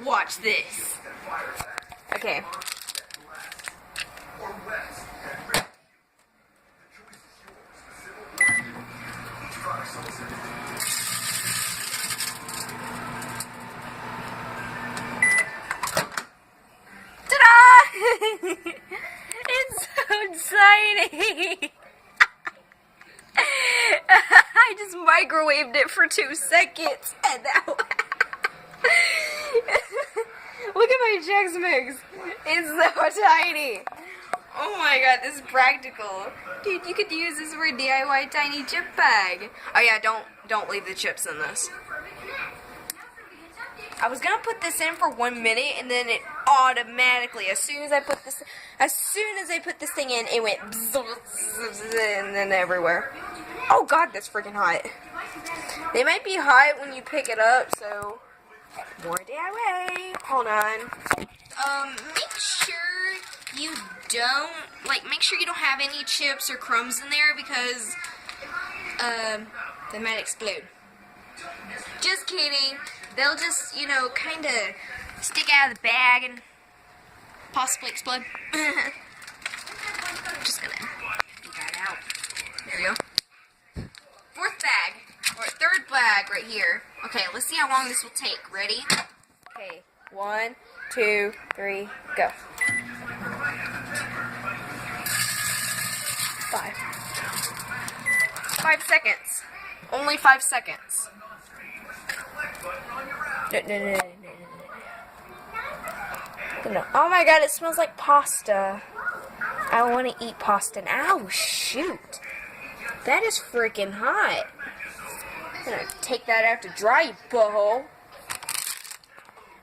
Watch this. Okay. Ta-da! It's so exciting. I just microwaved it for 2 seconds and now look at my Chex Mix. It's so tiny. Oh my god, this is practical. Dude, you could use this for a DIY tiny chip bag. Oh yeah, don't leave the chips in this. I was gonna put this in for 1 minute and then it automatically, as soon as I put this thing in, it went and then everywhere. Oh god, that's freaking hot. They might be hot when you pick it up, so more DIY. Hold on. Make sure you make sure you don't have any chips or crumbs in there because, they might explode. Just kidding. They'll just, kind of stick out of the bag and possibly explode. Just gonna get that out. There we go. 4th bag, or 3rd bag right here. Okay, let's see how long this will take. Ready? Okay, 1, 2, 3, go. 5 seconds. Only 5 seconds. No. Oh my god, it smells like pasta. I want to eat pasta now. Ow, shoot. That is freaking hot. I'm gonna take that out to dry, you butthole.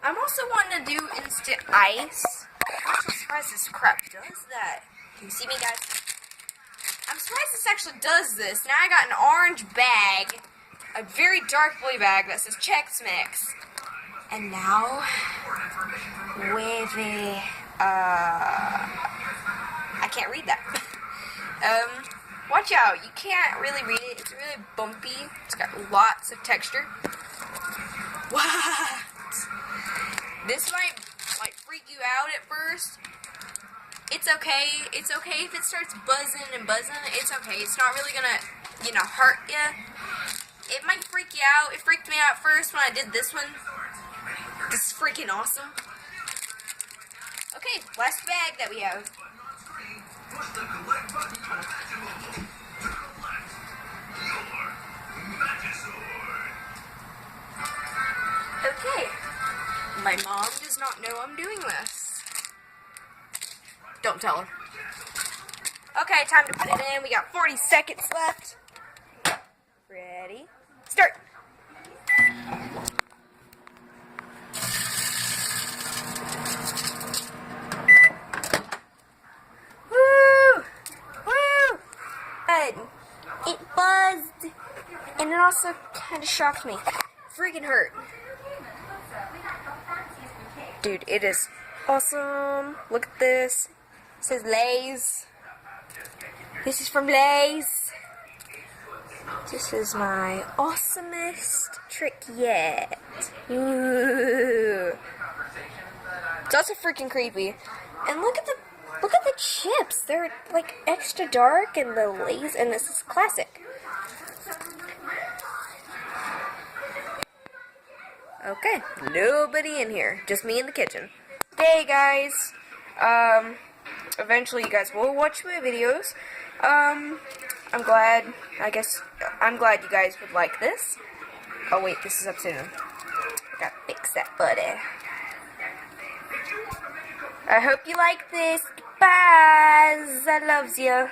I'm also wanting to do instant ice. I'm so surprised this crap does that. Can you see me, guys? I'm surprised this actually does this. Now I got an orange bag, a very dark blue bag that says Chex Mix. And now, with a, I can't read that. Watch out, you can't really read it. It's really bumpy. It's got lots of texture. What? This might freak you out at first. It's okay. It's okay if it starts buzzing and buzzing. It's okay. It's not really gonna, hurt you. It might freak you out. It freaked me out at first when I did this one. This is freaking awesome. Okay, last bag that we have. Okay. My mom does not know I'm doing this. Don't tell her. Okay, time to put it in. We got 40 seconds left. Ready? Start. Woo! Woo! Good. It buzzed. And it also kind of shocked me. Freaking hurt. Dude, it is awesome. Look at this. It says Lay's. This is from Lay's. This is my awesomest trick yet. Ooh. It's also freaking creepy. And look at the chips. They're like extra dark and the Lay's, and this is classic. Okay, nobody in here. Just me in the kitchen. Hey guys. Eventually you guys will watch my videos. I'm glad you guys would like this. Oh wait, this is up soon. I gotta fix that buddy. I hope you like this. Bye. I loves you.